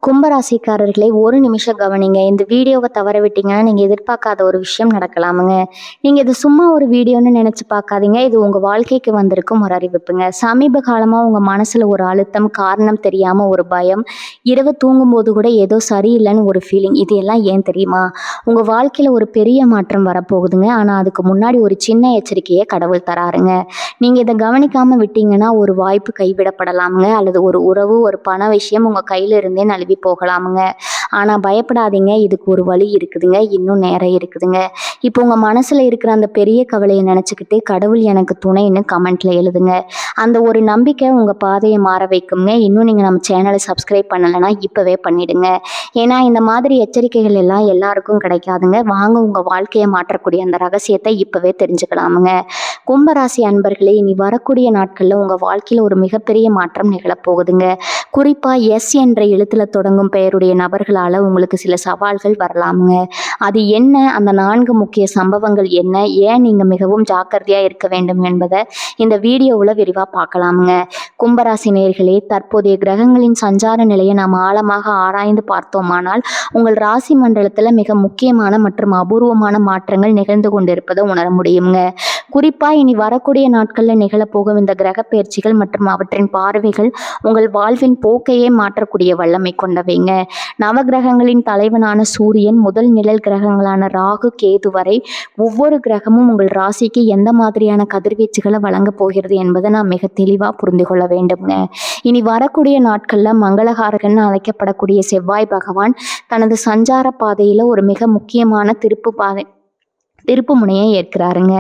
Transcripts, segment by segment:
கும்பராசிக்காரர்களை ஒரு நிமிஷம் கவனிங்க. இந்த வீடியோவை தவற விட்டீங்கன்னா நீங்க எதிர்பார்க்காத ஒரு விஷயம் நடக்கலாமுங்க. நீங்க இது சும்மா ஒரு வீடியோன்னு நினைச்சு பார்க்காதீங்க. இது உங்க வாழ்க்கைக்கு வந்திருக்கும் ஒரு அறிவிப்புங்க. சமீப காலமா உங்க மனசுல ஒரு அழுத்தம், காரணம் தெரியாம ஒரு பயம், இரவு தூங்கும்போது கூட ஏதோ சரியில்லைன்னு ஒரு ஃபீலிங். இது எல்லாம் ஏன் தெரியுமா? உங்க வாழ்க்கையில ஒரு பெரிய மாற்றம் வரப்போகுதுங்க. ஆனா அதுக்கு முன்னாடி ஒரு சின்ன எச்சரிக்கையை கடவுள் தராருங்க. நீங்க இதை கவனிக்காம விட்டீங்கன்னா ஒரு வாய்ப்பு கைவிடப்படலாமுங்க, அல்லது ஒரு உறவு, ஒரு பண விஷயம் உங்க கையில இருந்தே நழுவி போகலாமுங்க. ஆனா பயப்படாதீங்க, இதுக்கு ஒரு வழி இருக்குதுங்க. இன்னும் நேரம் இருக்குதுங்க. இப்போ உங்க மனசுல இருக்கிற அந்த பெரிய கவலையை நினைச்சுக்கிட்டு கடவுள் எனக்கு துணைன்னு கமெண்ட்ல எழுதுங்க. அந்த ஒரு நம்பிக்கை உங்க பாதையை மாற வைக்குங்க. இன்னும் நீங்க நம்ம சேனலை சப்ஸ்கிரைப் பண்ணலைன்னா இப்பவே பண்ணிடுங்க. ஏன்னா இந்த மாதிரி எச்சரிக்கைகள் எல்லாம் எல்லாருக்கும் கிடைக்காதுங்க. வாங்க உங்க வாழ்க்கையை மாற்றக்கூடிய அந்த ரகசியத்தை இப்பவே தெரிஞ்சுக்கலாமுங்க. கும்பராசி அன்பர்களே, இனி வரக்கூடிய நாட்கள்ல உங்க வாழ்க்கையில ஒரு மிகப்பெரிய மாற்றம் நிகழப்போகுதுங்க. குறிப்பா எஸ் என்ற எழுத்துல தொடங்கும் பெயருடைய நபர்களால உங்களுக்கு சில சவால்கள் வரலாமுங்க. அது என்ன, அந்த 4 முக்கிய சம்பவங்கள் என்ன, ஏன் நீங்க மிகவும் ஜாக்கிரதையா இருக்க வேண்டும் என்பதை இந்த வீடியோவில் விரிவா பார்க்கலாமுங்க. கும்பராசி நேயர்களே, தற்போதைய கிரகங்களின் சஞ்சார நிலையை நாம் ஆழமாக ஆராய்ந்து பார்த்தோமானால் உங்கள் ராசி மண்டலத்துல மிக முக்கியமான மற்றும் அபூர்வமான மாற்றங்கள் நிகழ்ந்து கொண்டிருப்பதை உணர முடியுங்க. குறிப்பா இனி வரக்கூடிய நாட்கள்ல நிகழப்போகும் இந்த கிரக பயிற்சிகள் மற்றும் அவற்றின் பார்வைகள் உங்கள் வாழ்வின் போக்கையே மாற்றக்கூடிய வல்லமை கொண்டவைங்க. நவகிரகங்களின் தலைவனான சூரியன் முதல் நிழல் கிரகங்களான ராகு, கேது வரை ஒவ்வொரு கிரகமும் உங்கள் ராசிக்கு எந்த மாதிரியான கதிர்வீச்சுகளை வழங்க போகிறது என்பதை நாம் மிக தெளிவா புரிந்து கொள்ள வேண்டும்ங்க. இனி வரக்கூடிய நாட்கள்ல மங்களகாரகன் அழைக்கப்படக்கூடிய செவ்வாய் பகவான் தனது சஞ்சார பாதையில ஒரு மிக முக்கியமான திருப்பு முனையை ஏற்கிறாருங்க.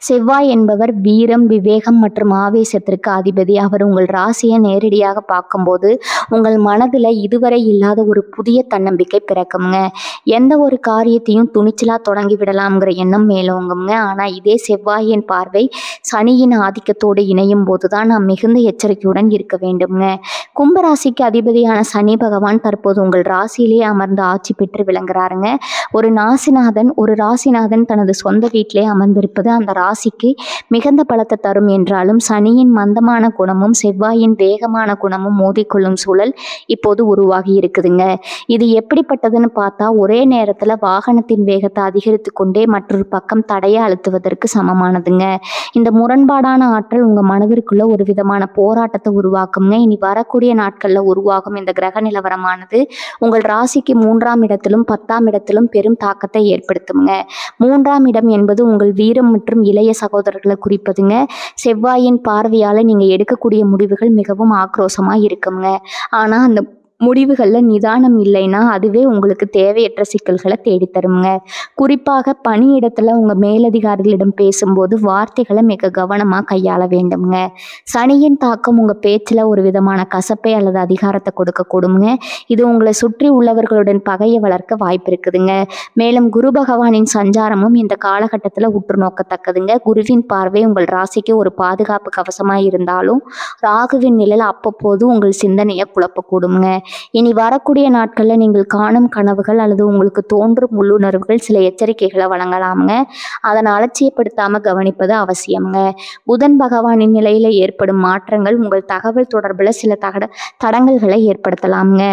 செவ்வாய் என்பவர் வீரம், விவேகம் மற்றும் ஆவேசத்திற்கு அதிபதி. அவர் உங்கள் ராசியை நேரடியாக பார்க்கும்போது உங்கள் மனதில் இதுவரை இல்லாத ஒரு புதிய தன்னம்பிக்கை பிறக்குங்க. எந்த ஒரு காரியத்தையும் துணிச்சலாக தொடங்கி விடலாம்ங்கிற எண்ணம் மேலோங்குங்க. ஆனால் இதே செவ்வாயின் பார்வை சனியின் ஆதிக்கத்தோடு இணையும் போது தான் நாம் மிகுந்த எச்சரிக்கையுடன் இருக்க வேண்டும்ங்க. கும்பராசிக்கு அதிபதியான சனி பகவான் தற்போது உங்கள் ராசியிலேயே அமர்ந்து ஆட்சி பெற்று விளங்குறாருங்க. ஒரு ராசிநாதன் தனது சொந்த வீட்டிலே அமர்ந்திருப்பது அந்த ராசிக்கு மிகுந்த பலத்தை தரும் என்றாலும் சனியின் மந்தமான குணமும் செவ்வாயின் வேகமான குணமும் மோதிக்கொள்ளும் சூழல் இப்போது உருவாகி இருக்குதுங்க. இது எப்படிப்பட்டதுன்னு பார்த்தா, ஒரே நேரத்தில் வாகனத்தின் வேகத்தை அதிகரித்து கொண்டே மற்றொரு பக்கம் தடையை அழுத்துவதற்கு சமமானதுங்க. இந்த முரண்பாடான ஆற்றல் உங்க மனதிற்குள்ள ஒரு விதமான போராட்டத்தை உருவாக்குங்க. இனி வரக்கூடிய நாட்கள்ல உருவாகும் இந்த கிரக நிலவரமானது உங்கள் ராசிக்கு 3ஆம் இடத்திலும் 10ஆம் இடத்திலும் பெரும் தாக்கத்தை ஏற்படுத்துங்க. 3ஆம் இடம் என்பது உங்கள் வீரம் மற்றும் இளைய சகோதரர்களை குறிப்பதுங்க. செவ்வாயின் பார்வையால நீங்க எடுக்கக்கூடிய முடிவுகள் மிகவும் ஆக்ரோஷமா இருக்குங்க. ஆனா அந்த முடிவுகளில் நிதானம் இல்லைன்னா அதுவே உங்களுக்கு தேவையற்ற சிக்கல்களை தேடித்தருங்க. குறிப்பாக பணியிடத்துல உங்க மேலதிகாரிகளிடம் பேசும்போது வார்த்தைகளை மிக கவனமா கையாள வேண்டும்ங்க. சனியின் தாக்கம் உங்க பேச்சுல ஒரு விதமான கசப்பை அல்லது அதிகாரத்தை கொடுக்க கூடுங்க. இது உங்களை சுற்றி உள்ளவர்களுடன் பகையை வளர்க்க வாய்ப்பு இருக்குதுங்க. மேலும் குரு பகவானின் சஞ்சாரமும் இந்த காலகட்டத்தில் உற்று நோக்கத்தக்கதுங்க. குருவின் பார்வை உங்கள் ராசிக்கு ஒரு பாதுகாப்பு கவசமா இருந்தாலும் ராகுவின் நிழல் அவ்வப்போது உங்கள் சிந்தனையை குழப்பக்கூடுங்க. இனி வரக்கூடிய நாட்களில் நீங்கள் காணும் கனவுகள் அல்லது உங்களுக்கு தோன்றும் உள்ளுணர்வுகள் சில எச்சரிக்கைகளை வழங்கலாமுங்க. அதனை அலட்சியப்படுத்தாம கவனிப்பது அவசியம்ங்க. புதன் பகவானின் நிலையில ஏற்படும் மாற்றங்கள் உங்கள் தகவல் தொடர்புல சில தடங்கல்களை ஏற்படுத்தலாமுங்க.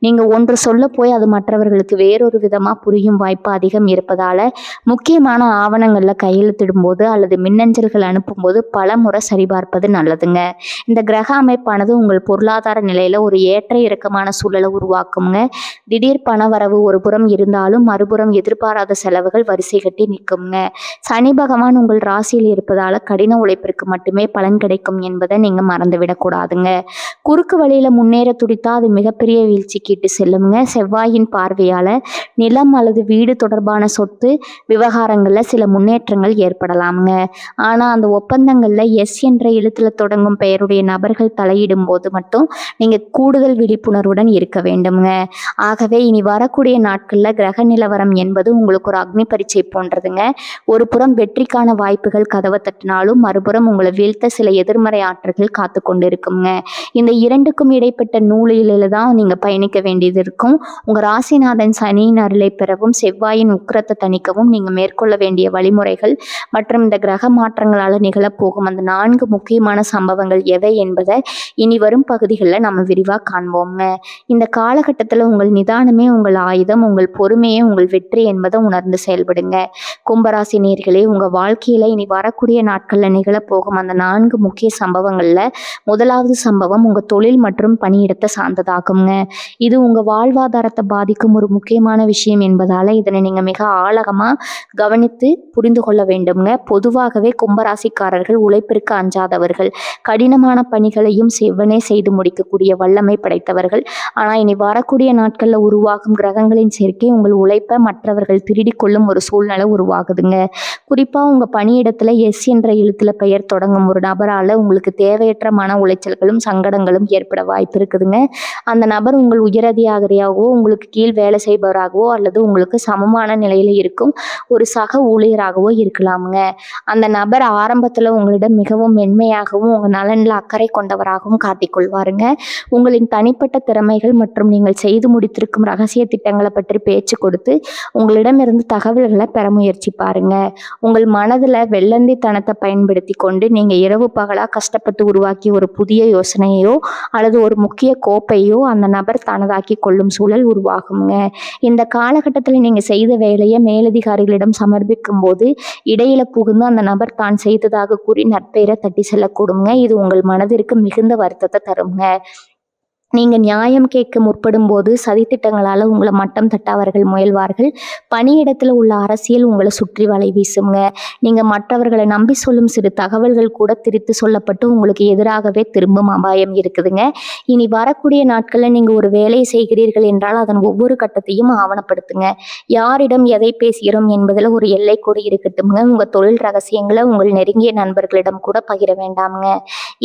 நீங்க ஒன்று சொல்ல போய் அது மற்றவர்களுக்கு வேறொரு விதமா புரியும் வாய்ப்பு அதிகம் இருப்பதால முக்கியமான ஆவணங்கள்ல கையெழுத்திடும் போது அல்லது மின்னஞ்சல்கள் அனுப்பும்போது பல முறை சரிபார்ப்பது நல்லதுங்க. இந்த கிரக அமைப்பானது உங்கள் பொருளாதார நிலையில ஒரு ஏற்ற இறக்கமான சூழலை உருவாக்குங்க. திடீர் பணவரவு ஒரு புறம் இருந்தாலும் மறுபுறம் எதிர்பாராத செலவுகள் வரிசை கட்டி நிற்குங்க. சனி பகவான் உங்கள் ராசியில் இருப்பதால கடின உழைப்பிற்கு மட்டுமே பலன் கிடைக்கும் என்பதை நீங்க மறந்துவிடக்கூடாதுங்க. குறுக்கு வழியில முன்னேற துடித்தா அது மிகப்பெரிய வீழ்ச்சிக்கு இட்டு செல்லுங்க. செவ்வாயின் பார்வையால நிலம் அல்லது வீடு தொடர்பான சொத்து விவகாரங்கள்ல சில முன்னேற்றங்கள் ஏற்படலாமுங்க. ஆனா அந்த ஒப்பந்தங்கள்ல எஸ் என்ற எழுத்துல தொடங்கும் பெயருடைய நபர்கள் தலையிடும் போது மட்டும் நீங்க கூடுதல் விழிப்புணர்வுடன் இருக்க வேண்டும்ங்க. ஆகவே இனி வரக்கூடிய நாட்கள்ல கிரக நிலவரம் என்பது உங்களுக்கு ஒரு அக்னி பரீட்சை போன்றதுங்க. ஒரு புறம் வெற்றிக்கான வாய்ப்புகள் கதவை தட்டினாலும் மறுபுறம் உங்களை வீழ்த்த சில எதிர்மறை ஆற்றல்கள் காத்து கொண்டு இருக்குங்க. இந்த இரண்டுக்கும் இடைப்பட்ட நூலில தான் நீங்க பயணிக்க வேண்டியது இருக்கும். உங்க ராசிநாதன் சனியின் அருளை பெறவும் செவ்வாயின் உக்கிரத்தை தணிக்கவும் நீங்க மேற்கொள்ள வேண்டிய வழிமுறைகள் மற்றும் இந்த கிரக மாற்றங்களால நிகழப்போகும் அந்த 4 முக்கியமான சம்பவங்கள் எவை என்பதை இனி வரும் பகுதிகளில் நம்ம விரிவாக காண்போம்ங்க. இந்த காலகட்டத்துல உங்கள் நிதானமே உங்கள் ஆயுதம், உங்கள் பொறுமையே உங்கள் வெற்றி என்பதை உணர்ந்து செயல்படுங்க. கும்பராசி நேயர்களே, உங்க வாழ்க்கையில இனி வரக்கூடிய நாட்கள்ல நிகழப்போகும் அந்த 4 முக்கிய சம்பவங்கள்ல முதலாவது சம்பவம் உங்க தொழில் மற்றும் பணியிடத்தை சார்ந்ததாகுங்க. இது உங்க வாழ்வாதாரத்தை பாதிக்கும் ஒரு முக்கியமான விஷயம் என்பதால இதனை நீங்க மிக ஆழமா கவனித்து புரிந்து கொள்ள வேண்டும்ங்க. பொதுவாகவே கும்பராசிக்காரர்கள் உழைப்பிற்கு அஞ்சாதவர்கள், கடினமான பணிகளையும் செவ்வனே செய்து முடிக்கக்கூடிய வல்லமை படைத்தவர்கள். ஆனா இனி வரக்கூடிய நாட்கள்ல உருவாகும் கிரகங்களின் சேர்க்கை உங்கள் உழைப்பை மற்றவர்கள் திருடி கொள்ளும் ஒரு சூழ்நிலை உருவாகுதுங்க. குறிப்பா உங்க பணியிடத்துல எஸ் என்ற எழுத்துல பெயர் தொடங்கும் ஒரு நபரால உங்களுக்கு தேவையற்ற மன உளைச்சல்களும் சங்கடங்களும் ஏற்பட வாய்ப்பு இருக்குதுங்க. அந்த நபர் உங்கள் உயரதிகாரியாகவோ, உங்களுக்கு கீழ் வேலை செய்பவராகவோ அல்லது உங்களுக்கு சமமான நிலையில இருக்கும் ஒரு சக ஊழியராகவோ இருக்கலாமுங்க. அந்த நபர் ஆரம்பத்துல உங்களிடம் மிகவும் மென்மையாகவும் உங்க நலன்ல அக்கறை கொண்டவராகவும் காட்டிக்கொள்வாருங்க. உங்களின் தனிப்பட்ட திறமைகள் மற்றும் நீங்கள் செய்து முடித்திருக்கும் ரகசிய திட்டங்களை பற்றி பேச்சு கொடுத்து உங்களிடமிருந்து தகவல்களை பெற முயற்சி பாருங்க. உங்கள் மனதுல வெள்ளந்தித்தனத்தை பயன்படுத்தி கொண்டு நீங்க இரவு பகலா கஷ்டப்பட்டு உருவாக்கிய ஒரு புதிய யோசனையோ அல்லது ஒரு முக்கிய கோப்பையோ அந்த நபர் தனதாக்கி கொள்ளும் சூழல் உருவாகுங்க. இந்த காலகட்டத்தில் நீங்க செய்த வேலையை மேலதிகாரிகளிடம் சமர்ப்பிக்கும் போது இடையில புகுந்து அந்த நபர் தான் செய்ததாக கூறி நற்பெயரை தட்டி செல்லக்கூடுங்க. இது உங்கள் மனதிற்கு மிகுந்த வருத்தத்தை தருங்க. நீங்க நியாயம் கேட்க முற்படும் போது சதித்திட்டங்களால உங்களை மட்டம் தட்ட அவர்கள் முயல்வார்கள். பணியிடத்துல உள்ள அரசியல் உங்களை சுற்றி வலை வீசுங்க. நீங்க மற்றவர்களை நம்பி சொல்லும் சிறு தகவல்கள் கூட திரித்து சொல்லப்பட்டு உங்களுக்கு எதிராகவே திரும்பும் அபாயம் இருக்குதுங்க. இனி வரக்கூடிய நாட்கள்ல நீங்க ஒரு வேலையை செய்கிறீர்கள் என்றால் அதன் ஒவ்வொரு கட்டத்தையும் ஆவணப்படுத்துங்க. யாரிடம் எதை பேசுகிறோம் என்பதில் ஒரு எல்லை கூட இருக்கட்டும்ங்க. உங்க தொழில் ரகசியங்களை உங்கள் நெருங்கிய நண்பர்களிடம் கூட பகிர வேண்டாமுங்க.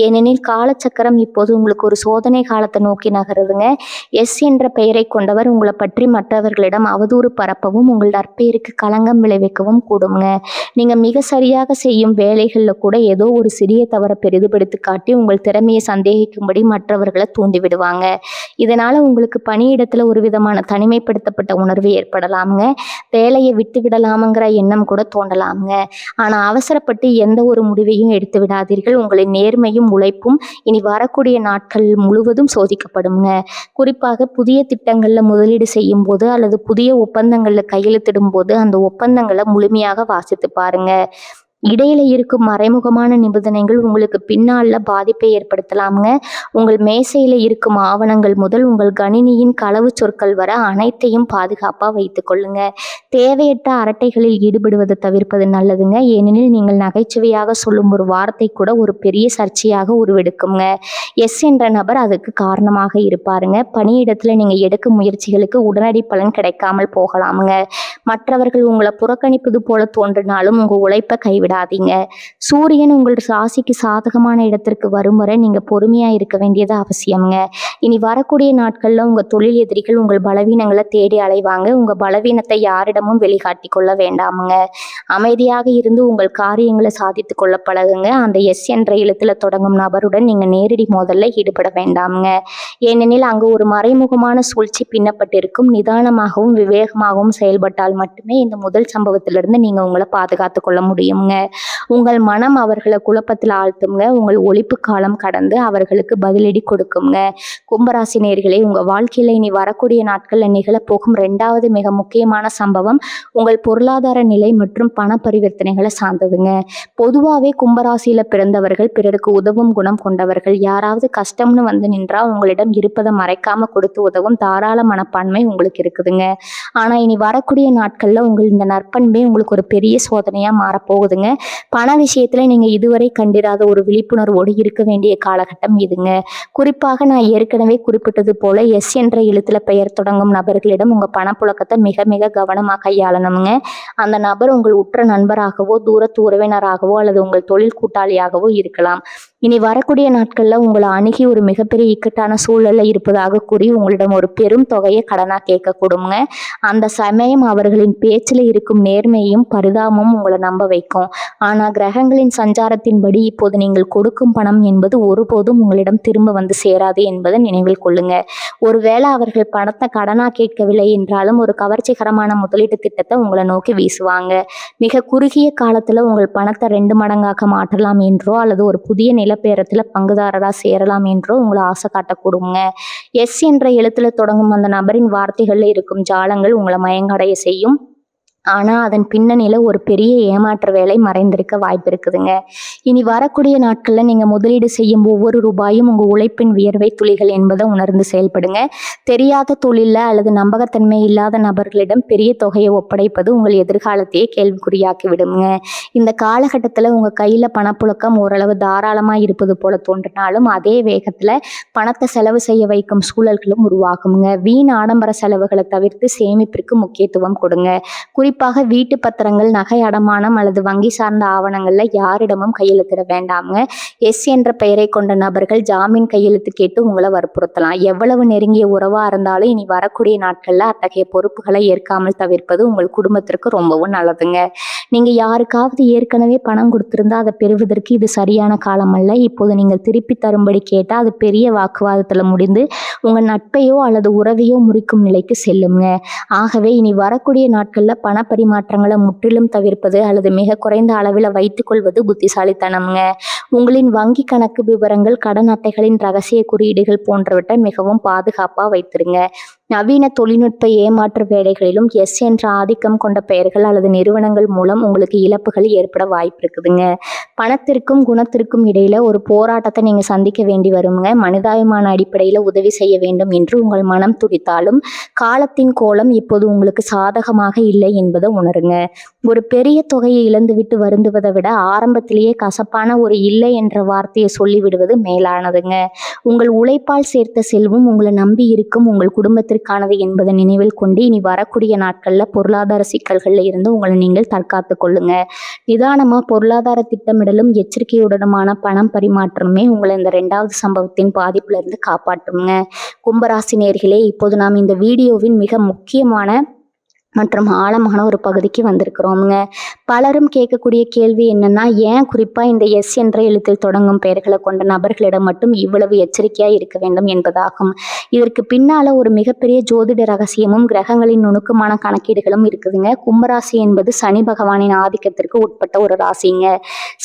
ஏனெனில் காலச்சக்கரம் இப்போது உங்களுக்கு ஒரு சோதனை காலத்தை நோக்கி நகருதுங்க. எஸ் என்ற பெயரை கொண்டவர் உங்களை பற்றி மற்றவர்களிடம் அவதூறு பரப்பவும் உங்கள் நற்பெயருக்கு களங்கம் விளைவிக்கவும் கூடுங்க. நீங்க மிக சரியாக செய்யும் வேலைகள்ல கூட ஏதோ ஒரு சிறிய தவறை பெரிதுபடுத்தி காட்டி உங்கள் திறமையை சந்தேகிக்கும்படி மற்றவர்களை தூண்டி விடுவாங்க. இதனால உங்களுக்கு பணியிடத்துல ஒரு விதமான தனிமைப்படுத்தப்பட்ட உணர்வு ஏற்படலாமுங்க. வேலையை விட்டு விடலாமுங்கிற எண்ணம் கூட தோண்டலாமுங்க. ஆனா அவசரப்பட்டு எந்த ஒரு முடிவையும் எடுத்து விடாதீர்கள். உங்களின் நேர்மையும் உழைப்பும் இனி வரக்கூடிய நாட்கள் முழுவதும் சோதிக்கப்படுங்க. குறிப்பாக புதிய திட்டங்கள்ல முதலீடு செய்யும் போது அல்லது புதிய ஒப்பந்தங்கள்ல கையெழுத்திடும் போது அந்த ஒப்பந்தங்களை முழுமையாக வாசித்து பாருங்க. இடையில இருக்கும் மறைமுகமான நிபந்தனைகள் உங்களுக்கு பின்னால பாதிப்பை ஏற்படுத்தலாமுங்க. உங்கள் மேசையில இருக்கும் ஆவணங்கள் முதல் உங்கள் கணினியின் களவு சொற்கள் வர அனைத்தையும் பாதுகாப்பா வைத்துக் கொள்ளுங்க. தேவையற்ற அரட்டைகளில் ஈடுபடுவதை தவிர்ப்பது நல்லதுங்க. ஏனெனில் நீங்கள் நகைச்சுவையாக சொல்லும் ஒரு வார்த்தை கூட ஒரு பெரிய சர்ச்சையாக உருவெடுக்குங்க. எஸ் என்ற நபர் அதுக்கு காரணமாக இருப்பாருங்க. பணியிடத்துல நீங்க எடுக்கும் முயற்சிகளுக்கு உடனடி பலன் கிடைக்காமல் போகலாமுங்க. மற்றவர்கள் உங்களை புறக்கணிப்பது போல தோன்றினாலும் உங்க உழைப்பை கைவிடாதீங்க. சூரியன் உங்கள் ராசிக்கு சாதகமான இடத்திற்கு வரும் வரை நீங்க பொறுமையா இருக்க வேண்டியது அவசியம்ங்க. இனி வரக்கூடிய நாட்கள்ல உங்க தொழில் எதிரிகள் உங்கள் பலவீனங்களை தேடி அலைவாங்க. உங்க பலவீனத்தை யாரிடமும் வெளிக்காட்டி கொள்ள வேண்டாமுங்க. அமைதியாக இருந்து உங்கள் காரியங்களை சாதித்து கொள்ள பழகுங்க. அந்த எஸ் என்ற எழுத்துல தொடங்கும் நபருடன் நீங்க நேரடி மோதல்ல ஈடுபட வேண்டாமுங்க. ஏனெனில் அங்கு ஒரு மறைமுகமான சூழ்ச்சி பின்னப்பட்டிருக்கும். நிதானமாகவும் விவேகமாகவும் செயல்பட்டால் மட்டுமே இந்த முதல் சம்பவத்திலிருந்து நீங்க உங்களை பாதுகாத்து கொள்ள முடியுங்க. உங்கள் மனம் அவர்களை குழப்பத்தில் ஆழ்த்துங்க. உங்கள் ஒழிப்பு காலம் கடந்து அவர்களுக்கு பதிலடி கொடுக்குங்க. கும்பராசி நேயர்களே, உங்க வாழ்க்கையில இனி வரக்கூடிய நாட்கள்ல நிகழப்போகும் 2வது மிக முக்கியமான சம்பவம் உங்கள் பொருளாதார நிலை மற்றும் பண பரிவர்த்தனைகளை சார்ந்ததுங்க. பொதுவாகவே கும்பராசியில பிறந்தவர்கள் பிறருக்கு உதவும் குணம் கொண்டவர்கள். யாராவது கஷ்டம்னு வந்து நின்றா உங்களிடம் இருப்பதை மறைக்காம கொடுத்து உதவும் தாராள மனப்பான்மை உங்களுக்கு இருக்குதுங்க. ஆனா இனி வரக்கூடிய நாட்கள்ல உங்கள் இந்த நற்பண்பே உங்களுக்கு ஒரு பெரிய சோதனையா மாறப்போகுதுங்க. பண விஷயத்துல நீங்க இதுவரை கண்டிராத ஒரு விழிப்புணர்வோடு இருக்க வேண்டிய காலகட்டம் இதுங்க. குறிப்பாக நான் ஏற்கனவே குறிப்பிட்டது போல எஸ் என்ற எழுத்துல பெயர் தொடங்கும் நபர்களிடம் உங்க பணப்புழக்கத்தை மிக மிக கவனமாக கையாளணுங்க. அந்த நபர் உங்கள் உற்ற நண்பராகவோ தூரத்து உறவினராகவோ அல்லது உங்கள் தொழில் கூட்டாளியாகவோ இருக்கலாம். இனி வரக்கூடிய நாட்கள்ல உங்களை அணுகி ஒரு மிகப்பெரிய இக்கட்டான சூழல்ல இருப்பதாக கூறி உங்களிடம் ஒரு பெரும் தொகையை கடனா கேட்கக்கூடுங்க. அந்த சமயம் அவர்களின் பேச்சில் இருக்கும் நேர்மையும் பரிதாபமும் உங்களை நம்ப வைக்கும். ஆனால் கிரகங்களின் சஞ்சாரத்தின்படி இப்போது நீங்கள் கொடுக்கும் பணம் என்பது ஒருபோதும் உங்களிடம் திரும்ப வந்து சேராது என்பதை நினைவில் கொள்ளுங்க. ஒருவேளை அவர்கள் பணத்தை கடனா கேட்கவில்லை என்றாலும் ஒரு கவர்ச்சிகரமான முதலீட்டு திட்டத்தை உங்களை நோக்கி வீசுவாங்க. மிக குறுகிய காலத்துல உங்கள் பணத்தை 2 மடங்காக்க மாற்றலாம் என்றோ அல்லது ஒரு புதிய நிலப்பேரத்துல பங்குதாரரா சேரலாம் என்றோ உங்களை ஆசை காட்டக்கூடுங்க. எஸ் என்ற எழுத்துல தொடங்கும் அந்த நபரின் வார்த்தைகள்ல இருக்கும் ஜாலங்கள் உங்களை மயங்கடைய செய்யும். ஆனா அதன் பின்னணியில ஒரு பெரிய ஏமாற்ற வேலை மறைந்திருக்க வாய்ப்பு இருக்குதுங்க. இனி வரக்கூடிய நாட்கள்ல நீங்க முதலீடு செய்யும் ஒவ்வொரு ரூபாயும் உங்க உழைப்பின் வியர்வை துளிகள் என்பதை உணர்ந்து செயல்படுங்க. தெரியாத தொழில்ல அல்லது நம்பகத்தன்மை இல்லாத நபர்களிடம் பெரிய தொகையை ஒப்படைப்பது உங்கள் எதிர்காலத்தையே கேள்விக்குறியாக்கி விடுங்க. இந்த காலகட்டத்துல உங்க கையில பணப்புழக்கம் ஓரளவு தாராளமா இருப்பது போல தோன்றினாலும் அதே வேகத்துல பணத்தை செலவு செய்ய வைக்கும் சூழல்களும் உருவாகுங்க. வீண் ஆடம்பர செலவுகளை தவிர்த்து சேமிப்பிற்கு முக்கியத்துவம் கொடுங்க. குறிப்பாக வீட்டு பத்திரங்கள், நகை அடமானம் அல்லது வங்கி சார்ந்த ஆவணங்கள்ல யாரிடமும் கையெழுத்திட வேண்டாமுங்க. எஸ் என்ற பெயரை கொண்ட நபர்கள் ஜாமீன் கையெழுத்து கேட்டு உங்களை வற்புறுத்தலாம். எவ்வளவு நெருங்கிய உறவா இருந்தாலும் இனி வரக்கூடிய நாட்கள்ல அத்தகைய பொறுப்புகளை ஏற்காமல் தவிர்ப்பது உங்கள் குடும்பத்திற்கு ரொம்பவும் நல்லதுங்க. நீங்க யாருக்காவது ஏற்கனவே பணம் கொடுத்திருந்தா அதை பெறுவதற்கு இது சரியான காலம் அல்ல. இப்போது நீங்கள் திருப்பி தரும்படி கேட்டால் அது பெரிய வாக்குவாதத்துல முடிந்து உங்க நட்பையோ அல்லது உறவையோ முறிக்கும் நிலைக்கு செல்லுங்க. ஆகவே இனி வரக்கூடிய நாட்கள்ல பண பரிமாற்றங்களை முற்றிலும் தவிர்ப்பது அல்லது மிக குறைந்த அளவில் வைத்துக் கொள்வது புத்திசாலித்தனம்ங்க. உங்களின் வங்கி கணக்கு விவரங்கள், கடன் அட்டைகளின் ரகசிய குறியீடுகள் போன்றவற்றை மிகவும் பாதுகாப்பா வைத்திருங்க. நவீன தொழில்நுட்ப ஏமாற்று வேலைகளிலும் எஸ் என்ற ஆதிக்கம் கொண்ட பெயர்கள் அல்லது நிறுவனங்கள் மூலம் உங்களுக்கு இழப்புகள் ஏற்பட வாய்ப்பு இருக்குதுங்க. பணத்திற்கும் குணத்திற்கும் இடையில ஒரு போராட்டத்தை நீங்க சந்திக்க வேண்டி வருங்க. மனிதாபிமான அடிப்படையில உதவி செய்ய வேண்டும் என்று உங்கள் மனம் துடித்தாலும் காலத்தின் கோலம் இப்போது உங்களுக்கு சாதகமாக இல்லை என்பதை உணருங்க. ஒரு பெரிய தொகையை இழந்துவிட்டு வருந்துவதை விட ஆரம்பத்திலேயே கசப்பான ஒரு இல்லை என்ற வார்த்தையை சொல்லிவிடுவது மேலானதுங்க. உங்கள் உழைப்பால் சேர்த்த செல்வம் உங்களை நம்பி இருக்கும் உங்கள் குடும்பத்திற்கானது என்பதை நினைவில் கொண்டு இனி வரக்கூடிய நாட்கள்ல பொருளாதார சிக்கல்கள்ல இருந்து உங்களை நீங்கள் தற்காத்து கொள்ளுங்க. நிதானமா பொருளாதார திட்டமிடலும் எச்சரிக்கையுடனுமான பணம் பரிமாற்றமே உங்களை இந்த 2வது சம்பவத்தின் பாதிப்புல இருந்து காப்பாற்றுங்க. கும்பராசி நேயர்களே, இப்போது நாம் இந்த வீடியோவின் மிக முக்கியமான மற்றும் ஆழமான ஒரு பகுதிக்கு வந்திருக்கிறோமுங்க. பலரும் கேட்கக்கூடிய கேள்வி என்னன்னா, ஏன் குறிப்பா இந்த எஸ் என்ற எழுத்தில் தொடங்கும் பெயர்களை கொண்ட நபர்களிடம் மட்டும் இவ்வளவு எச்சரிக்கையா இருக்க வேண்டும் என்பதாகும். இதற்கு பின்னால ஒரு மிகப்பெரிய ஜோதிட ரகசியமும் கிரகங்களின் நுணுக்கமான கணக்கீடுகளும் இருக்குதுங்க. கும்பராசி என்பது சனி பகவானின் ஆதிக்கத்திற்கு உட்பட்ட ஒரு ராசிங்க.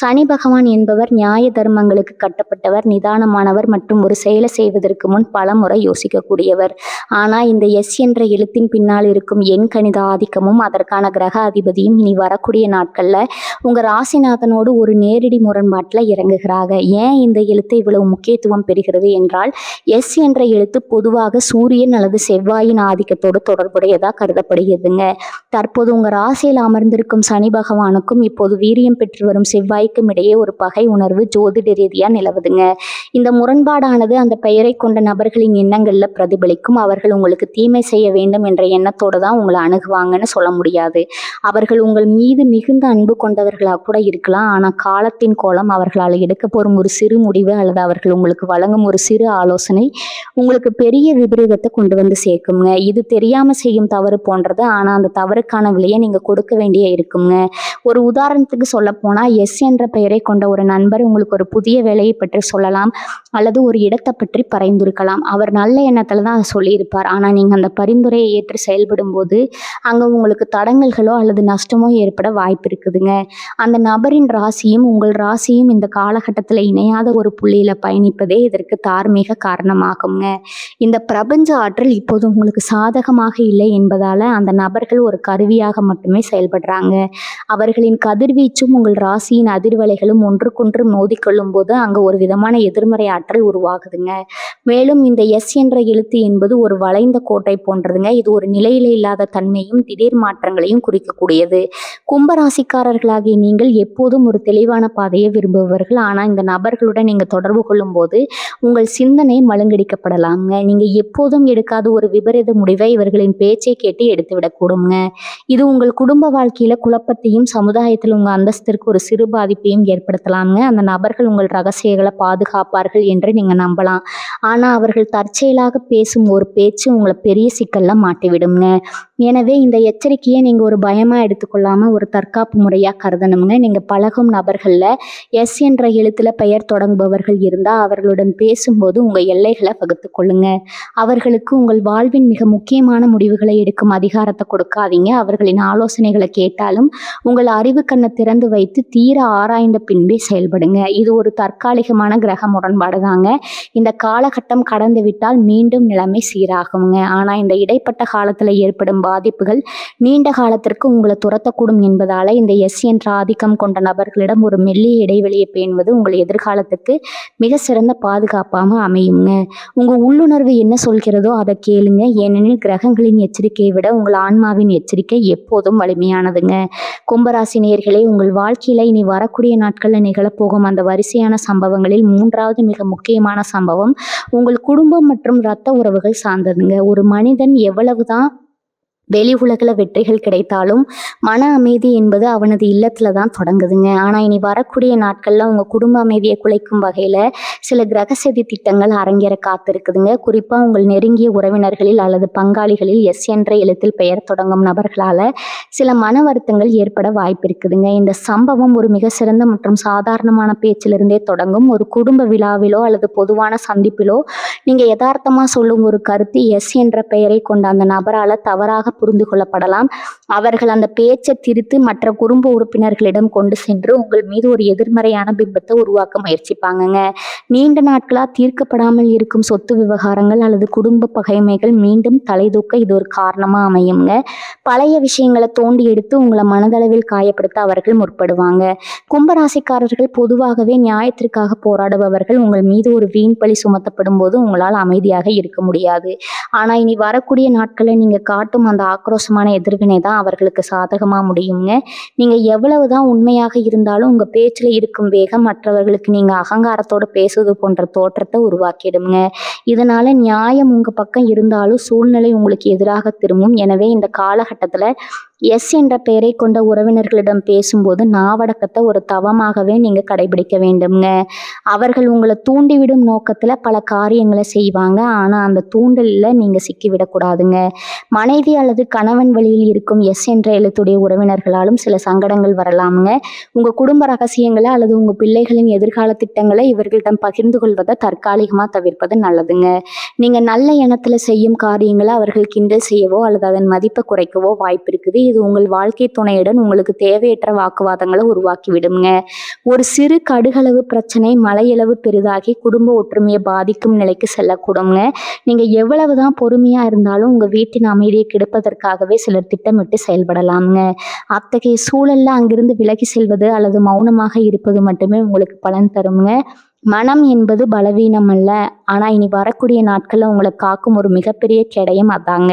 சனி பகவான் என்பவர் நியாய தர்மங்களுக்கு கட்டப்பட்டவர், நிதானமானவர் மற்றும் ஒரு செயலை செய்வதற்கு முன் பல முறை யோசிக்கக்கூடியவர். ஆனா இந்த எஸ் என்ற எழுத்தின் பின்னால் இருக்கும் எண் கணித ஆதிக்கமும் அதற்கான கிரக அதிபதியும் இனி வரக்கூடிய நாட்கள்ல உங்க ராசிநாதனோடு ஒரு நேரடி முரண்பாட்டுல இறங்குகிறாங்க. ஏன் இந்த எழுத்து இவ்வளவு முக்கியத்துவம் பெறுகிறது என்றால், எஸ் என்ற எழுத்து பொதுவாக சூரியன் அல்லது செவ்வாயின் ஆதிக்கத்தோடு தொடர்புடையதா கருதப்படுகிறதுங்க. தற்போது உங்க ராசியில் அமர்ந்திருக்கும் சனி பகவானுக்கும் இப்போது வீரியம் பெற்று வரும் செவ்வாய்க்கும் இடையே ஒரு பகை உணர்வு ஜோதிட ரீதியா நிலவுதுங்க. இந்த முரண்பாடானது அந்த பெயரை கொண்ட நபர்களின் எண்ணங்கள்ல பிரதிபலிக்கும். அவர்கள் உங்களுக்கு தீமை செய்ய வேண்டும் என்ற எண்ணத்தோடு தான் உங்களை அணுகுவாங்கன்னு சொல்ல முடியாது. அவர்கள் உங்கள் மீது மிகுந்த அன்பு கொண்டவர்களாக கூட இருக்கலாம். ஆனா காலத்தின் கோலம் அவர்களால் எடுக்க போகும் ஒரு சிறு முடிவு அல்லது அவர்கள் உங்களுக்கு வழங்கும் ஒரு சிறு ஆலோசனை உங்களுக்கு பெரிய விபரீதத்தை கொண்டு வந்து சேர்க்குங்க. இது தெரியாம செய்யும் தவறு போன்றது. ஆனா அந்த தவறுக்கான விலையை நீங்க கொடுக்க வேண்டிய இருக்குங்க. ஒரு உதாரணத்துக்கு சொல்ல போனா, எஸ் என்ற பெயரை கொண்ட ஒரு நண்பர் உங்களுக்கு ஒரு புதிய வேலையை பற்றி சொல்லலாம் அல்லது ஒரு இடத்தை பற்றி பரிந்துரைக்கலாம். அவர் நல்ல எண்ணத்துல தான் அதை சொல்லியிருப்பார். ஆனா நீங்க அந்த பரிந்துரையை ஏற்று செயல்படும் போது அங்க உங்களுக்கு தடங்கல்களோ அல்லது நஷ்டமோ ஏற்பட வாய்ப்பு இருக்குதுங்க. அந்த நபரின் ராசியும் உங்கள் ராசியும் இந்த காலகட்டத்துல இணையாத ஒரு புள்ளியில பயணிப்பதே இதற்கு தார்மீக காரணமாகுங்க. இந்த பிரபஞ்ச ஆற்றல் இப்போது உங்களுக்கு சாதகமாக இல்லை என்பதால அந்த நபர்கள் ஒரு கருவியாக மட்டுமே செயல்படுறாங்க. அவர்களின் கதிர்வீச்சும் உங்கள் ராசியின் அதிர்வலைகளும் ஒன்றுக்கொன்று மோதிக்கொள்ளும் போது அங்க ஒரு விதமான எதிர்மறை ஆற்றல் உருவாகுதுங்க. மேலும் இந்த எஸ் என்ற எழுத்து என்பது ஒரு வளைந்த கோட்டை போன்றதுங்க. இது ஒரு நிலையில இல்லாத தன்மையும் திடீர் மாற்றங்களையும் குறிக்கக்கூடியது. கும்பராசிக்காரர்களாகிய நீங்கள் எப்போதும் ஒரு தெளிவான பாதையை விரும்புபவர்கள். ஆனா இந்த நபர்களுடன் நீங்க தொடர்பு கொள்ளும் போது உங்கள் சிந்தனை மழுங்கடிக்கப்படலாம்ங்க. நீங்க எப்போதும் எடுக்காத ஒரு விபரீத முடிவை இவர்களின் பேச்சை கேட்டு எடுத்துவிடக்கூடுங்க. இது உங்கள் குடும்ப வாழ்க்கையில குழப்பத்தையும் சமுதாயத்தில் உங்க அந்தஸ்திற்கு ஒரு சிறு பாதிப்பையும் ஏற்படுத்தலாம்ங்க. அந்த நபர்கள் உங்கள் ரகசியங்களை பாதுகாப்பார்கள் என்று நீங்க நம்பலாம். ஆனா அவர்கள் தற்செயலாக பேசும் ஒரு பேச்சு உங்களை பெரிய சிக்கல்ல மாட்டிவிடுங்க. எனவே இந்த எச்சரிக்கையை நீங்கள் ஒரு பயமாக எடுத்துக்கொள்ளாமல் ஒரு தற்காப்பு முறையாக கருதணுங்க. நீங்கள் பழகும் நபர்களில் எஸ் என்ற எழுத்தில் பெயர் தொடங்குபவர்கள் இருந்தால் அவர்களுடன் பேசும்போது உங்கள் எல்லைகளை வகுத்து கொள்ளுங்க. அவர்களுக்கு உங்கள் வாழ்வின் மிக முக்கியமான முடிவுகளை எடுக்கும் அதிகாரத்தை கொடுக்காதீங்க. அவர்களின் ஆலோசனைகளை கேட்டாலும் உங்கள் அறிவு கண்ணை திறந்து வைத்து தீர ஆராய்ந்த பின்பே செயல்படுங்க. இது ஒரு தற்காலிகமான கிரக முரண்பாடு தாங்க. இந்த காலகட்டம் கடந்து விட்டால் மீண்டும் நிலைமை சீராகுங்க. ஆனால் இந்த இடைப்பட்ட காலத்தில் ஏற்படும் பாதிப்புகள் நீண்ட காலத்திற்கு உங்களை துரத்தக்கூடும் என்பதால இந்த எஸ் என்ற ஆதிக்கம் கொண்ட நபர்களிடம் ஒரு மெல்லிய இடைவெளியை பேணுவது உங்கள் எதிர்காலத்துக்கு மிக சிறந்த பாதுகாப்பாக அமையுங்க. உங்கள் உள்ளுணர்வு என்ன சொல்கிறதோ அதை கேளுங்க. ஏனெனில் கிரகங்களின் எச்சரிக்கையை விட உங்கள் ஆன்மாவின் எச்சரிக்கை எப்போதும் வலிமையானதுங்க. கும்பராசி நேயர்களே, உங்கள் வாழ்க்கையில இனி வரக்கூடிய நாட்களில் நிகழப்போகும் அந்த வரிசையான சம்பவங்களில் 3வது மிக முக்கியமான சம்பவம் உங்கள் குடும்பம் மற்றும் இரத்த உறவுகள் சார்ந்ததுங்க. ஒரு மனிதன் எவ்வளவுதான் வெளி உலகில் வெற்றிகள் கிடைத்தாலும் மன அமைதி என்பது அவனது இல்லத்துல தான் தொடங்குதுங்க. ஆனால் இனி வரக்கூடிய நாட்களில் உங்கள் குடும்ப அமைதியை குலைக்கும் வகையில் சில கிரக சதி திட்டங்கள் அரங்கேற காத்திருக்குதுங்க. குறிப்பாக உங்கள் நெருங்கிய உறவினர்களில் அல்லது பங்காளிகளில் எஸ் என்ற எழுத்தில் பெயர் தொடங்கும் நபர்களால் சில மன வருத்தங்கள் ஏற்பட வாய்ப்பு இருக்குதுங்க. இந்த சம்பவம் ஒரு மிக சிறந்த மற்றும் சாதாரணமான பேச்சிலிருந்தே தொடங்கும். ஒரு குடும்ப விழாவிலோ அல்லது பொதுவான சந்திப்பிலோ நீங்கள் யதார்த்தமாக சொல்லும் ஒரு கருத்து எஸ் என்ற பெயரை கொண்ட அந்த நபரால் தவறாக புரிந்து கொள்ளப்படலாம். அவர்கள் அந்த பேச்சை திரித்து மற்ற குடும்ப உறுப்பினர்களிடம் கொண்டு சென்று உங்கள் மீது ஒரு எதிர்மறையான பிம்பத்தை உருவாக்க முயற்சிப்பாங்கங்க. நீண்ட நாட்களாக தீர்க்கப்படாமல் இருக்கும் சொத்து விவகாரங்கள் அல்லது குடும்ப பகைமைகள் மீண்டும் தலைதூக்க இது ஒரு காரணமாக அமையுங்க. பழைய விஷயங்களை தோண்டி எடுத்து உங்களை மனதளவில் காயப்படுத்த அவர்கள் முற்படுவாங்க. கும்பராசிக்காரர்கள் பொதுவாகவே நியாயத்திற்காக போராடுபவர்கள். உங்கள் மீது ஒரு வீண் பழி சுமத்தப்படும் போது உங்களால் அமைதியாக இருக்க முடியாது. ஆனால் இனி வரக்கூடிய நாட்களில் நீங்கள் காட்டும் அந்த ஆக்ரோஷமான எதிர்வினை தான் அவர்களுக்கு சாதகமாக முடியுங்க. நீங்கள் எவ்வளவு தான் உண்மையாக இருந்தாலும் உங்கள் பேச்சில் இருக்கும் வேகம் மற்றவர்களுக்கு நீங்கள் அகங்காரத்தோடு பேசுவது போன்ற தோற்றத்தை உருவாக்கிடுங்க. இதனால் நியாயம் உங்கள் பக்கம் இருந்தாலும் சூழ்நிலை உங்களுக்கு எதிராக திரும்பும். எனவே இந்த காலகட்டத்தில் எஸ் என்ற பெயரை கொண்ட உறவினர்களிடம் பேசும்போது நாவடக்கத்தை ஒரு தவமாகவே நீங்கள் கடைபிடிக்க வேண்டும்ங்க. அவர்கள் உங்களை தூண்டிவிடும் நோக்கத்தில் பல காரியங்களை செய்வாங்க. ஆனால் அந்த தூண்டலில் நீங்கள் சிக்கிவிடக்கூடாதுங்க. மனைவி அல்லது கணவன் வழியில் இருக்கும் எஸ் என்ற எழுத்துடைய உறவினர்களாலும் சில சங்கடங்கள் வரலாமுங்க. உங்கள் குடும்ப ரகசியங்களை அல்லது உங்கள் பிள்ளைகளின் எதிர்கால திட்டங்களை இவர்களிடம் பகிர்ந்து கொள்வதை தற்காலிகமாக தவிர்ப்பது நல்லதுங்க. நீங்கள் நல்ல எண்ணத்தில் செய்யும் காரியங்களை அவர்கள் கிண்டல் செய்யவோ அல்லது அதன் மதிப்பை குறைக்கவோ வாய்ப்பு இருக்குது. இது உங்கள் வாழ்க்கை துணையுடன் உங்களுக்கு தேவையற்ற வாக்குவாதங்களை உருவாக்கி விடுங்க. ஒரு சிறு கடுகளவு பிரச்சனை மலையளவு பெரிதாகி குடும்ப ஒற்றுமையை பாதிக்கும் நிலைக்கு செல்லக்கூடுங்க. நீங்கள் எவ்வளவுதான் பொறுமையாக இருந்தாலும் உங்கள் வீட்டின் அமைதியை கெடுப்பதற்காகவே சிலர் திட்டமிட்டு செயல்படலாமுங்க. அத்தகைய சூழல்ல அங்கிருந்து விலகி செல்வது அல்லது மௌனமாக இருப்பது மட்டுமே உங்களுக்கு பலன் தருங்க. மனம் என்பது பலவீனம் அல்ல. ஆனால் இனி வரக்கூடிய நாட்களில் உங்களை காக்கும் ஒரு மிகப்பெரிய கேடயம் அதாங்க.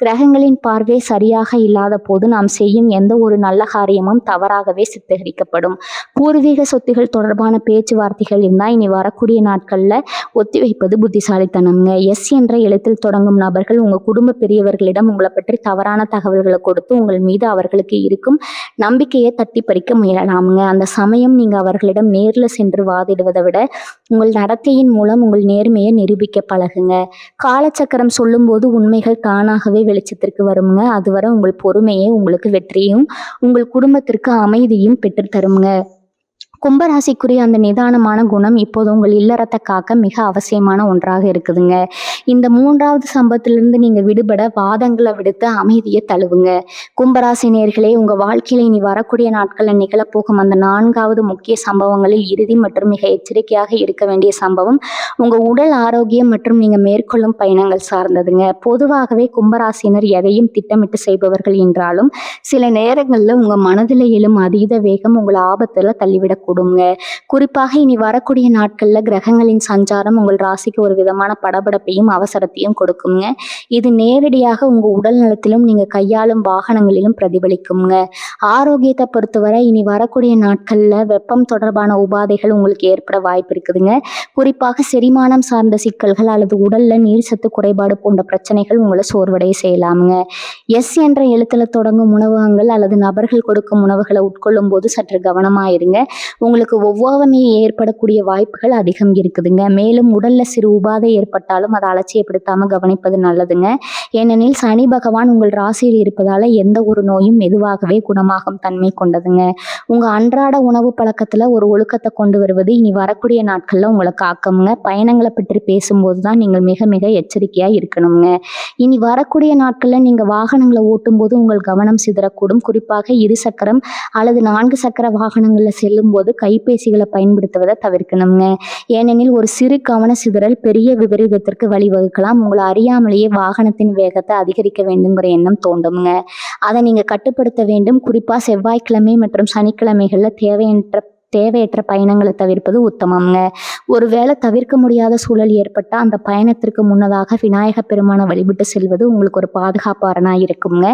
கிரகங்களின் பார்வை சரியாக இல்லாத போது நாம் செய்யும் எந்த ஒரு நல்ல காரியமும் தவறாகவே சித்தரிக்கப்படும். பூர்வீக சொத்துகள் தொடர்பான பேச்சுவார்த்தைகள் இருந்தால் இனி வரக்கூடிய நாட்களில் ஒத்திவைப்பது புத்திசாலித்தனம்ங்க. எஸ் என்ற எழுத்தில் தொடங்கும் நபர்கள் உங்கள் குடும்ப பெரியவர்களிடம் உங்களை பற்றி தவறான தகவல்களை கொடுத்து உங்கள் மீது அவர்களுக்கு இருக்கும் நம்பிக்கையை தட்டி பறிக்க முயலலாமுங்க. அந்த சமயம் நீங்கள் அவர்களிடம் நேரில் சென்று வாதிடுவதை விட உங்கள் நடத்தையின் மூலம் உங்கள் நேர்மையை நிரூபிக்க பழகுங்க. காலச்சக்கரம் சொல்லும்போது உண்மைகள் தானாகவே வெளிச்சத்திற்கு வருங்க. அதுவரை உங்கள் பொறுமையே உங்களுக்கு வெற்றியும் உங்கள் குடும்பத்திற்கு அமைதியும் பெற்றுத்தருங்க. கும்பராசிக்குரிய அந்த நிதானமான குணம் இப்போது உங்கள் இல்லறத்தை காக்க மிக அவசியமான ஒன்றாக இருக்குதுங்க. இந்த 3வது சம்பவத்திலிருந்து நீங்கள் விடுபட வாதங்களை விடுத்து அமைதியை தழுவுங்க. கும்பராசி நேயர்களே, உங்கள் வாழ்க்கையில் இனி வரக்கூடிய நாட்களில் நிகழப்போகும் அந்த 4வது முக்கிய சம்பவங்களில் இறுதி மற்றும் மிக எச்சரிக்கையாக இருக்க வேண்டிய சம்பவம் உங்கள் உடல் ஆரோக்கியம் மற்றும் நீங்கள் மேற்கொள்ளும் பயணங்கள் சார்ந்ததுங்க. பொதுவாகவே கும்பராசினர் எதையும் திட்டமிட்டு செய்பவர்கள் என்றாலும் சில நேரங்களில் உங்கள் மனதில் எழும் அதீத வேகம் உங்கள் ஆபத்தில் தள்ளிவிட கூடுங்க. குறிப்பாக இனி வரக்கூடிய நாட்கள்ல கிரகங்களின் சஞ்சாரம் உங்கள் ராசிக்கு ஒரு விதமான படபடப்பையும் அவசரத்தையும் கொடுக்குங்க. இது நேரடியாக உங்க உடல் நலத்திலும் நீங்க கையாளும் வாகனங்களிலும் பிரதிபலிக்குங்க. ஆரோக்கியத்தை பொறுத்தவரை இனி வரக்கூடிய நாட்கள்ல வெப்பம் தொடர்பான உபாதைகள் உங்களுக்கு ஏற்பட வாய்ப்பு இருக்குதுங்க. குறிப்பாக செரிமானம் சார்ந்த சிக்கல்கள் அல்லது உடல்ல நீர் சத்து குறைபாடு போன்ற பிரச்சனைகள் உங்களை சோர்வடைய செய்யலாமுங்க. எஸ் என்ற எழுத்துல தொடங்கும் உணவகங்கள் அல்லது நபர்கள் கொடுக்கும் உணவுகளை உட்கொள்ளும் போது சற்று கவனமாயிருங்க. உங்களுக்கு ஒவ்வாமை ஏற்படக்கூடிய வாய்ப்புகள் அதிகம் இருக்குதுங்க. மேலும் உடல்ல சிறு உபாதை ஏற்பட்டாலும் அதை அலட்சியப்படுத்தாம கவனிப்பது நல்லதுங்க. ஏனெனில் சனி பகவான் உங்கள் ராசியில் இருப்பதால எந்த ஒரு நோயும் மெதுவாகவே குணமாகும் தன்மை கொண்டதுங்க. உங்க அன்றாட உணவு பழக்கத்துல ஒரு ஒழுக்கத்தை கொண்டு வருவது இனி வரக்கூடிய நாட்கள்ல உங்களை காக்குங்க. பயணங்களை பற்றி பேசும்போது தான் நீங்கள் மிக மிக எச்சரிக்கையா இருக்கணுங்க. இனி வரக்கூடிய நாட்கள்ல நீங்க வாகனங்களை ஓட்டும் போது உங்கள் கவனம் சிதறக்கூடும். குறிப்பாக 2 சக்கரம் அல்லது 4 சக்கர வாகனங்கள்ல செல்லும் போது கைபேசிகளை பயன்படுத்துவதை தவிர்க்கணுங்க. ஏனெனில் ஒரு சிறு கவன சிதறல் பெரிய விபரீதத்திற்கு வழிவகுக்கலாம். உங்களை அறியாமலேயே வாகனத்தின் வேகத்தை அதிகரிக்க வேண்டுங்கிற எண்ணம் தோண்டுங்க. அதை நீங்க கட்டுப்படுத்த வேண்டும். குறிப்பா செவ்வாய்க்கிழமை மற்றும் சனிக்கிழமைகள்ல தேவையற்ற பயணங்களை தவிர்ப்பது உத்தமம்ங்க. ஒருவேளை தவிர்க்க முடியாத சூழல் ஏற்பட்டால் அந்த பயணத்திற்கு முன்னதாக விநாயக பெருமானை வழிபட்டு செல்வது உங்களுக்கு ஒரு பாதுகாப்பு அரணாக இருக்குங்க.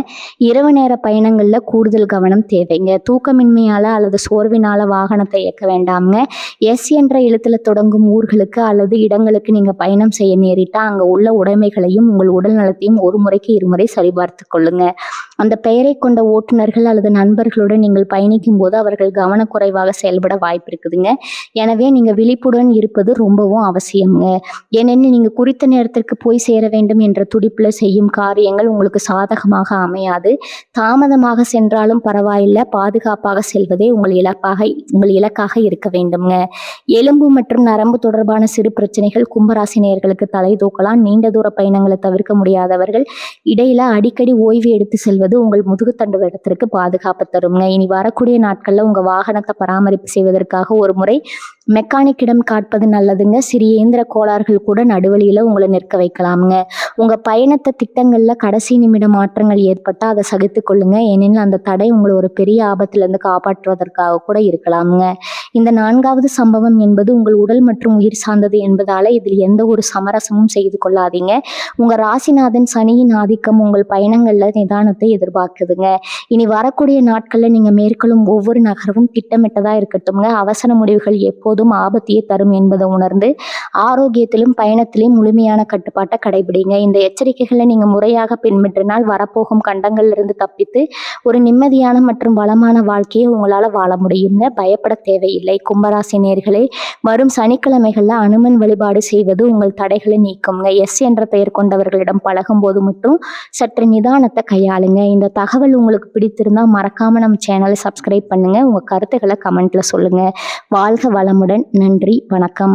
இரவு நேர பயணங்களில் கூடுதல் கவனம் தேவைங்க. தூக்கமின்மையால் அல்லது சோர்வினால் வாகனத்தை இயக்க வேண்டாம்ங்க. எஸ் என்ற எழுத்துல தொடங்கும் ஊர்களுக்கு அல்லது இடங்களுக்கு நீங்கள் பயணம் செய்ய நேரிட்டால் அங்கே உள்ள உடைமைகளையும் உங்கள் உடல் நலத்தையும் ஒரு முறைக்கு இருமுறை சரிபார்த்து கொள்ளுங்க. அந்த பெயரை கொண்ட ஓட்டுநர்கள் அல்லது நண்பர்களுடன் நீங்கள் பயணிக்கும் போது அவர்கள் கவனக்குறைவாக செயல்பட வாய்ப்பு இருக்குதுங்க. எனவே நீங்க விழிப்புடன் இருப்பது ரொம்பவும் அவசியம்ங்க. ஏனெனில் நீங்க குறித்த நேரத்திற்கு போய் சேர வேண்டும் என்ற துடிப்புல செய்யும் காரியங்கள் உங்களுக்கு சாதகமாக அமையாது. தாமதமாக சென்றாலும் பரவாயில்லை, பாதுகாப்பாக செல்வதே உங்கள் இலக்காக இருக்க வேண்டும்ங்க. எலும்பு மற்றும் நரம்பு தொடர்பான சிறு பிரச்சனைகள் கும்பராசி நேயர்களுக்கு தலை தூக்கலாம். நீண்ட தூர பயணங்களை தவிர்க்க முடியாதவர்கள் இடையில அடிக்கடி ஓய்வு எடுத்து செல்வது உங்கள் முதுகுத்தண்டு இடத்திற்கு பாதுகாப்பு தருங்க. இனி வரக்கூடிய நாட்கள்ல உங்க வாகனத்தை பராமரிப்பு செய்வதற்காக ஒரு முறை மெக்கானிக்கிடம் காட்பது நல்லதுங்க. சிறிய இயந்திர கோளாறுகள் கூட நடுவழியில உங்களை நிற்க வைக்கலாமுங்க. உங்க பயணத்தை திட்டங்கள்ல கடைசி நிமிட மாற்றங்கள் ஏற்பட்டால் அதை சகித்து கொள்ளுங்க. ஏனெனில் அந்த தடை உங்களை ஒரு பெரிய ஆபத்திலிருந்து காப்பாற்றுவதற்காக கூட இருக்கலாமுங்க. இந்த 4வது சம்பவம் என்பது உங்கள் உடல் மற்றும் உயிர் சார்ந்தது என்பதால இதில் எந்த ஒரு சமரசமும் செய்து கொள்ளாதீங்க. உங்க ராசிநாதன் சனியின் ஆதிக்கம் உங்கள் பயணங்கள்ல நிதானத்தை எதிர்பார்க்குதுங்க. இனி வரக்கூடிய நாட்கள்ல நீங்க மேற்கொள்ளும் ஒவ்வொரு நகரவும் திட்டமிட்டதா இருக்கட்டும்ங்க. அவசர முடிவுகள் எப்போதும் ஆபத்தையே தரும் என்பதை உணர்ந்து ஆரோக்கியத்திலும் பயணத்திலும் முழுமையான கட்டுப்பாட்டை கடைபிடிங்க. இந்த எச்சரிக்கைகளை நீங்க முறையாக பின்பற்றினால் வரப்போகும் கண்டங்கள்ல இருந்து தப்பித்து ஒரு நிம்மதியான மற்றும் வளமான வாழ்க்கையை உங்களால வாழ முடியுங்க. பயப்பட தேவையில்லை. கும்பராசி நேயர்களே, வரும் சனிக்கிழமைகள்ல அனுமன் வழிபாடு செய்வது உங்கள் தடைகளை நீக்குங்க. எஸ் என்ற பெயர் கொண்டவர்களிடம் பழகும் போது மட்டும் சற்று நிதானத்தை கையாளுங்க. இந்த தகவல் உங்களுக்கு பிடித்திருந்தா மறக்காம நம்ம சேனலை சப்ஸ்கிரைப் பண்ணுங்க. உங்க கருத்துக்களை கமெண்ட்ல சொல்லுங்க. வாழ்க வளமுடன். நன்றி, வணக்கம்.